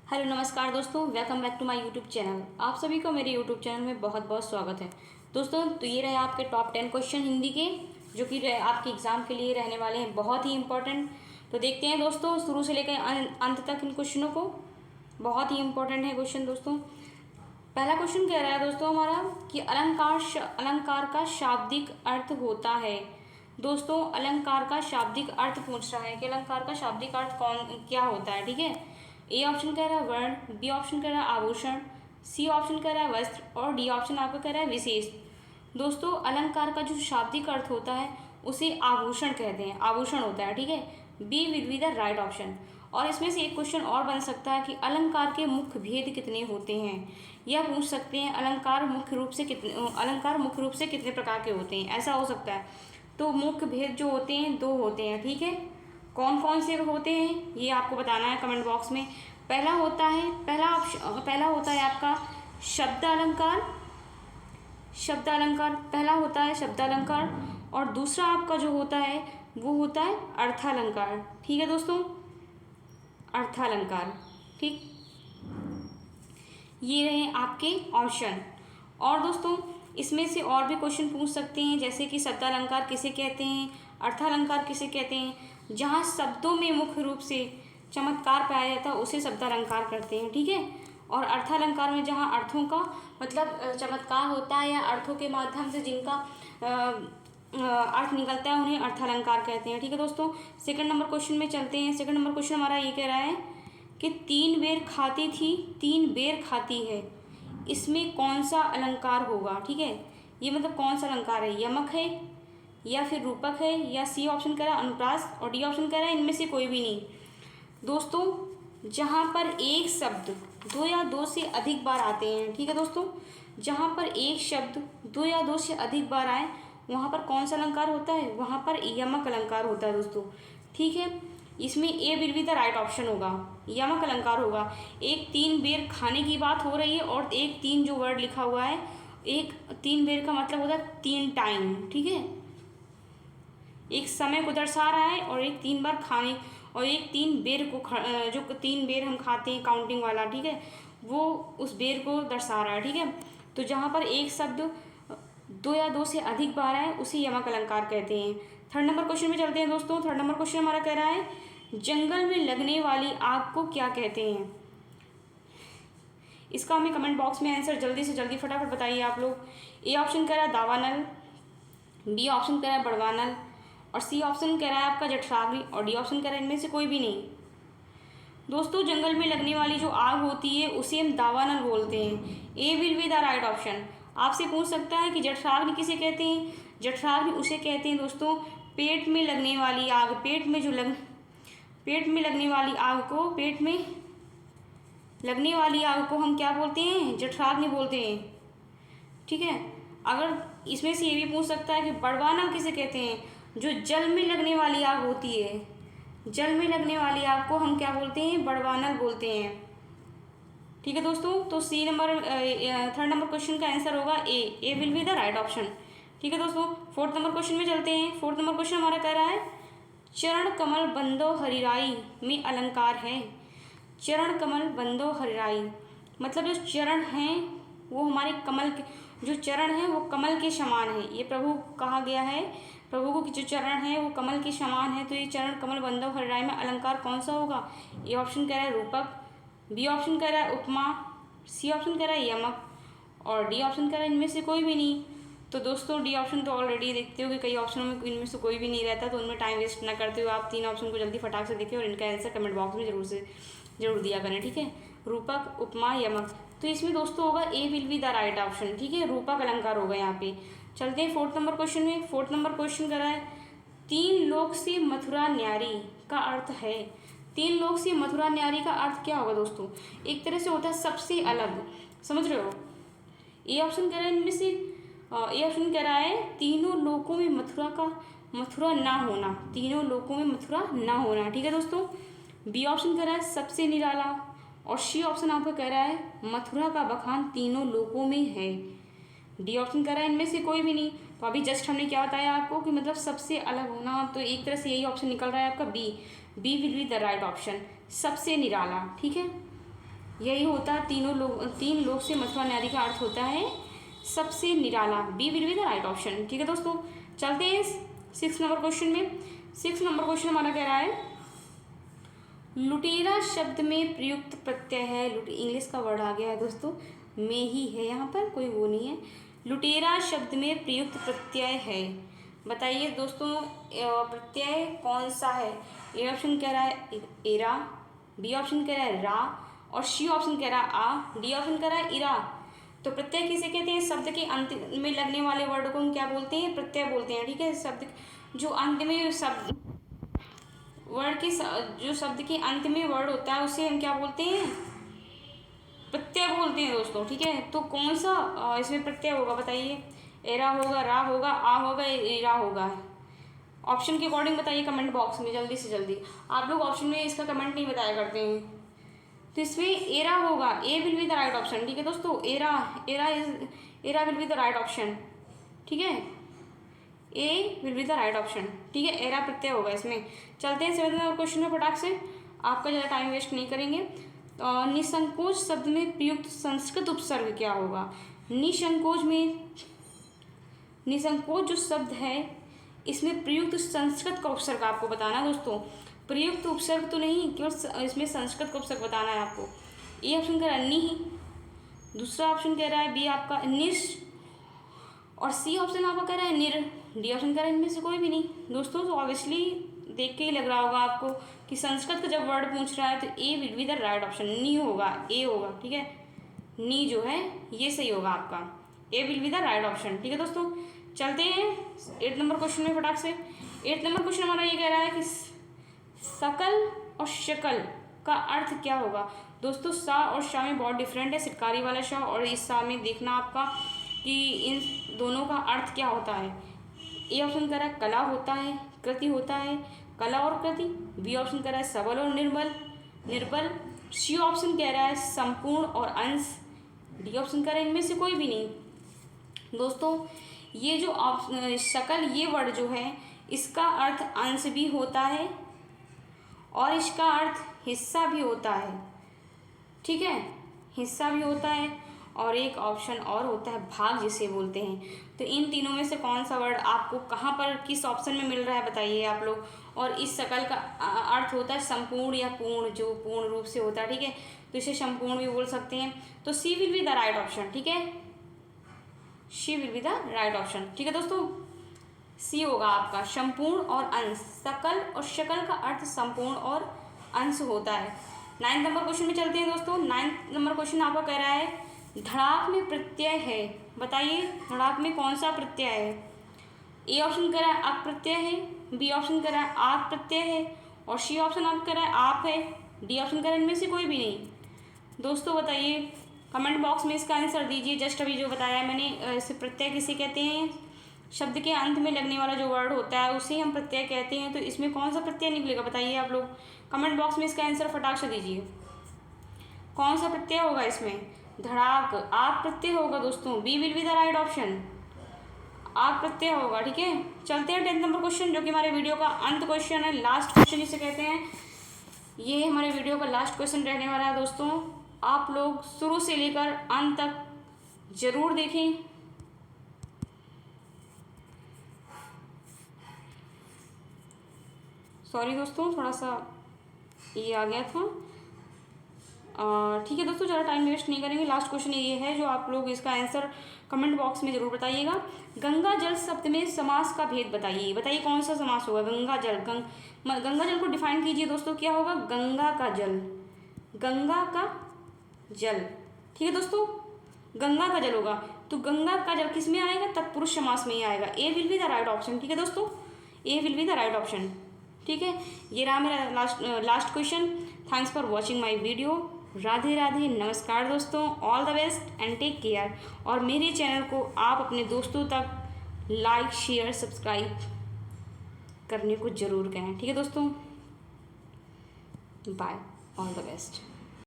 Hello नमस्कार दोस्तों, welcome back to my YouTube channel. आप सभी को मेरे यूट्यूब चैनल में बहुत बहुत स्वागत है। दोस्तों तो ये रहे आपके टॉप 10 क्वेश्चन हिंदी के, जो कि आपके एग्ज़ाम के लिए रहने वाले हैं बहुत ही इंपॉर्टेंट। तो देखते हैं दोस्तों शुरू से लेकर अंत तक इन क्वेश्चनों को। बहुत ही इंपॉर्टेंट है क्वेश्चन दोस्तों। पहला क्वेश्चन कह रहा है दोस्तों हमारा कि अलंकार का शाब्दिक अर्थ होता है। दोस्तों अलंकार का शाब्दिक अर्थ पूछ रहा है कि अलंकार का शाब्दिक अर्थ क्या होता है। ठीक है, ए ऑप्शन कह रहा है वर्ण, बी ऑप्शन कह रहा है आभूषण, सी ऑप्शन कह रहा है वस्त्र और डी ऑप्शन आपका कह रहा है विशेष। दोस्तों अलंकार का जो शाब्दिक अर्थ होता है उसे आभूषण कहते हैं, आभूषण होता है। ठीक है, B will be the right option. और इसमें से एक क्वेश्चन और बन सकता है कि अलंकार के मुख्य भेद कितने होते हैं, या पूछ सकते हैं अलंकार मुख्य रूप से कितने प्रकार के होते हैं, ऐसा हो सकता है। तो मुख्य भेद जो होते हैं दो होते हैं। ठीक है, कौन कौन से होते हैं ये आपको बताना है कमेंट बॉक्स में। पहला होता है आपका शब्द अलंकार, पहला होता है शब्द अलंकार, और दूसरा आपका जो होता है वो होता है अर्थालंकार। ठीक है दोस्तों, अर्थालंकार। ठीक, ये रहे आपके ऑप्शन। और दोस्तों इसमें से और भी क्वेश्चन पूछ सकते हैं, जैसे कि शब्दालंकार किसे कहते हैं, अर्थालंकार किसे कहते हैं। जहाँ शब्दों में मुख्य रूप से चमत्कार पाया जाता है उसे शब्दालंकार करते हैं। ठीक है, और अर्थालंकार में जहाँ अर्थों का मतलब चमत्कार होता है या अर्थों के माध्यम से जिनका अर्थ निकलता है उन्हें अर्थालंकार कहते हैं। ठीक है दोस्तों, सेकंड नंबर क्वेश्चन में चलते हैं। सेकंड नंबर क्वेश्चन हमारा ये कह रहा है कि 3 बेर खाती थी 3 बेर खाती है, इसमें कौन सा अलंकार होगा। ठीक है, ये मतलब कौन सा अलंकार है, यमक है या फिर रूपक है, या सी ऑप्शन कह रहा है अनुप्रास और डी ऑप्शन कह रहा है इनमें से कोई भी नहीं। दोस्तों जहाँ पर एक शब्द 2 या 2 से अधिक बार आते हैं, ठीक है दोस्तों, जहाँ पर एक शब्द 2 या 2 से अधिक बार आए वहाँ पर कौन सा अलंकार होता है, वहाँ पर यमक अलंकार होता है दोस्तों। ठीक है, इसमें A will be the right option होगा, यमक अलंकार होगा। एक 3 बेर खाने की बात हो रही है और एक 3 जो वर्ड लिखा हुआ है, एक 3 बेर का मतलब होता है 3 टाइम। ठीक है, एक समय को दर्शा रहा है और एक 3 बार खाने, और एक 3 बेर को जो 3 बेर हम खाते हैं काउंटिंग वाला, ठीक है, वो उस बेर को दर्शा रहा है। ठीक है, तो जहाँ पर एक शब्द 2 या 2 से अधिक बार आए उसे यमक अलंकार कहते हैं। थर्ड नंबर क्वेश्चन में चलते हैं दोस्तों। थर्ड नंबर क्वेश्चन हमारा कह रहा है जंगल में लगने वाली आग को क्या कहते हैं। इसका हमें कमेंट बॉक्स में आंसर जल्दी से जल्दी फटाफट बताइए आप लोग। ए ऑप्शन कह रहा है दावानल, बी ऑप्शन कह रहा है बड़वानल और सी ऑप्शन कह रहा है आपका जठराग्नि और डी ऑप्शन कह रहा है इनमें से कोई भी नहीं। दोस्तों जंगल में लगने वाली जो आग होती है उसे हम दावानल बोलते हैं। A will be the right option. आपसे पूछ सकता है कि जठराग्नि किसे कहते हैं। जठराग्नि उसे कहते हैं दोस्तों पेट में लगने वाली आग, पेट में लगने वाली आग को, पेट में लगने वाली आग को हम क्या बोलते हैं, जठराग्नि बोलते हैं। ठीक है, अगर इसमें से ये भी पूछ सकता है कि बड़वानल किसे कहते हैं, जो जल में लगने वाली आग होती है, जल में लगने वाली आग को हम क्या बोलते हैं, बड़वानल बोलते हैं। ठीक है दोस्तों, तो C number third number question का आंसर होगा A will be the right option. ठीक है दोस्तों, फोर्थ नंबर क्वेश्चन में चलते हैं। फोर्थ नंबर क्वेश्चन हमारा कह रहा है चरण कमल बंदो हरिराई में अलंकार है। चरण कमल बंदो हरिराई मतलब जो चरण हैं वो हमारे कमल के, जो चरण हैं वो कमल के समान है। ये प्रभु कहा गया है, प्रभु को जो चरण है वो कमल के समान है। तो ये चरण कमल बंदो हरिराई में अलंकार कौन सा होगा। ए ऑप्शन कह रहा है रूपक, बी ऑप्शन कह रहा है उपमा, सी ऑप्शन कह रहा है यमक और डी ऑप्शन कह रहा है इनमें से कोई भी नहीं। तो दोस्तों डी ऑप्शन तो ऑलरेडी देखते हो कि कई ऑप्शनों में इनमें से कोई भी नहीं रहता, तो उनमें टाइम वेस्ट ना करते हुए आप 3 ऑप्शन को जल्दी फटाक से देखें और इनका आंसर कमेंट बॉक्स में जरूर दिया करें। ठीक है, रूपक, उपमा, यमक। तो इसमें दोस्तों होगा A will be the right option. ठीक है, रूपक अलंकार होगा यहाँ पे। चलते हैं फोर्थ नंबर क्वेश्चन में। फोर्थ नंबर क्वेश्चन कर रहा है 3 लोक से मथुरा न्यारी का अर्थ है। 3 लोक से मथुरा न्यारी का अर्थ क्या होगा दोस्तों, एक तरह से होता है सबसे अलग, समझ रहे हो। ए ऑप्शन कह रहा है इनमें से, ए ऑप्शन कह रहा है तीनों लोकों में मथुरा ना होना, तीनों लोकों में मथुरा ना होना। ठीक है दोस्तों, बी ऑप्शन कह रहा है सबसे निराला और सी ऑप्शन आपको कह रहा है मथुरा का बखान तीनों लोकों में है। डी ऑप्शन कह रहा है इनमें से कोई भी नहीं। तो अभी जस्ट हमने क्या बताया आपको कि मतलब सबसे अलग होना, तो एक तरह से यही ऑप्शन निकल रहा है आपका B will be the right option, सबसे निराला। ठीक है, यही होता है तीन लोग से मथुरा नारी का अर्थ होता है सबसे निराला। B will be the right option. ठीक है दोस्तों, चलते हैं 6 नंबर क्वेश्चन में। 6 नंबर क्वेश्चन हमारा कह रहा है लुटेरा शब्द में प्रयुक्त प्रत्यय है। इंग्लिश का वर्ड आ गया है दोस्तों, में ही है यहाँ पर, कोई वो नहीं है। लुटेरा शब्द में प्रयुक्त प्रत्यय है, बताइए दोस्तों प्रत्यय कौन सा है। ए ऑप्शन कह रहा है एरा, बी ऑप्शन कह रहा है रा, और सी ऑप्शन कह रहा है आ, डी ऑप्शन कह रहा है इरा। तो प्रत्यय किसे कहते हैं? शब्द के अंत में लगने वाले वर्ड को हम क्या बोलते हैं? प्रत्यय बोलते हैं। ठीक है, शब्द जो अंत में जो शब्द के अंत में वर्ड होता है उसे हम क्या बोलते हैं? प्रत्यय बोलते हैं दोस्तों। ठीक है, तो कौन सा इसमें प्रत्यय होगा बताइए? एरा होगा, रा होगा, आ होगा, इरा होगा। ऑप्शन के अकॉर्डिंग बताइए कमेंट बॉक्स में जल्दी से जल्दी। आप लोग ऑप्शन में इसका कमेंट नहीं बताया करते हैं, तो इसमें एरा होगा। A will be the right option. ठीक है दोस्तों, era will be the right option. ठीक है, A will be the right option. ठीक है, एरा प्रत्यय होगा इसमें। चलते हैं 7 नंबर क्वेश्चन में फटाक से, आपका ज़्यादा टाइम वेस्ट नहीं करेंगे। तो निसंकोच शब्द में प्रयुक्त संस्कृत उपसर्ग क्या होगा? निसंकोच जो शब्द है इसमें प्रयुक्त संस्कृत का उपसर्ग आपको बताना है दोस्तों। प्रयुक्त उपसर्ग तो नहीं, केवल इसमें संस्कृत का उपसर्ग बताना है आपको। ए ऑप्शन कह रहा है नि, दूसरा ऑप्शन कह रहा है बी आपका निश, और सी ऑप्शन आपका कह रहा है निर, डी ऑप्शन कह रहा है इनमें से कोई भी नहीं दोस्तों। तो ऑब्वियसली देख के ही लग रहा होगा आपको कि संस्कृत का जब वर्ड पूछ रहा है तो A will be the right option. नी होगा, ए होगा। ठीक है, नी जो है ये सही होगा आपका, A will be the right option. ठीक है दोस्तों, चलते हैं 8 नंबर क्वेश्चन में फटाक से। 8 नंबर क्वेश्चन हमारा ये कह रहा है कि सकल और शकल का अर्थ क्या होगा? दोस्तों सा और शा में बहुत डिफरेंट है, सिटकारी वाला शा और इस सा में देखना आपका कि इन दोनों का अर्थ क्या होता है। ए ऑप्शन कह रहा है कला होता है, कृति होता है, कला और कृति। बी ऑप्शन कह रहा है सबल और निर्बल। सी ऑप्शन कह रहा है संपूर्ण और अंश। डी ऑप्शन कह रहा है इनमें से कोई भी नहीं। दोस्तों ये जो शकल ये वर्ड जो है इसका अर्थ अंश भी होता है और इसका अर्थ हिस्सा भी होता है। ठीक है, हिस्सा भी होता है, और एक ऑप्शन और होता है भाग जिसे बोलते हैं। तो इन तीनों में से कौन सा वर्ड आपको कहाँ पर किस ऑप्शन में मिल रहा है बताइए आप लोग। और इस शकल का अर्थ होता है संपूर्ण या पूर्ण, जो पूर्ण रूप से होता है। ठीक है, तो इसे संपूर्ण भी बोल सकते हैं। तो C will be the right option. ठीक है, C will be the right option. ठीक है दोस्तों, सी होगा आपका संपूर्ण और अंश। सकल और शकल का अर्थ संपूर्ण और अंश होता है। 9 नंबर क्वेश्चन में चलते हैं दोस्तों। 9 नंबर क्वेश्चन आपको कह रहा है धड़ाक में प्रत्यय है, बताइए धड़ाक में कौन सा प्रत्यय है। ए ऑप्शन कह रहा है अक प्रत्यय है, बी ऑप्शन कह रहा है आक प्रत्यय है, और सी ऑप्शन आपको कह रहा है आप है, डी ऑप्शन कह रहा है इनमें से कोई भी नहीं। दोस्तों बताइए कमेंट बॉक्स में इसका आंसर दीजिए। जस्ट अभी जो बताया मैंने, इसे प्रत्यय किसे कहते हैं? शब्द के अंत में लगने वाला जो वर्ड होता है उसे हम प्रत्यय कहते हैं। तो इसमें कौन सा प्रत्यय निकलेगा बताइए आप लोग कमेंट बॉक्स में इसका आंसर फटाक से दीजिए। कौन सा प्रत्यय होगा इसमें? धड़ाक, आप प्रत्यय होगा दोस्तों। B will be the right option, आप प्रत्यय होगा। ठीक है, चलते हैं 10 नंबर क्वेश्चन, जो कि हमारे वीडियो का अंत क्वेश्चन है, लास्ट क्वेश्चन जिसे कहते हैं। ये हमारे वीडियो का लास्ट क्वेश्चन रहने वाला है दोस्तों। आप लोग शुरू से लेकर अंत तक जरूर देखें। सॉरी दोस्तों, थोड़ा सा ये आ गया था। ठीक है दोस्तों, ज़्यादा टाइम वेस्ट नहीं करेंगे। लास्ट क्वेश्चन ये है जो आप लोग इसका आंसर कमेंट बॉक्स में ज़रूर बताइएगा। गंगा जल शब्द में समास का भेद बताइए। बताइए कौन सा समास होगा? गंगा जल, गंगा जल को डिफाइन कीजिए दोस्तों। क्या होगा? गंगा का जल, गंगा का जल। ठीक है दोस्तों, गंगा का जल होगा। तो गंगा का जल किस में आएगा? तत्पुरुष समास में ही आएगा। A will be the right option. ठीक है दोस्तों, A will be the right option. ठीक है, ये रहा मेरा last question. Thanks for watching my video. Radhe Radhe, नमस्कार दोस्तों, all the best and take care. और मेरे चैनल को आप अपने दोस्तों तक लाइक शेयर सब्सक्राइब करने को ज़रूर कहें। ठीक है दोस्तों, बाय, ऑल द बेस्ट।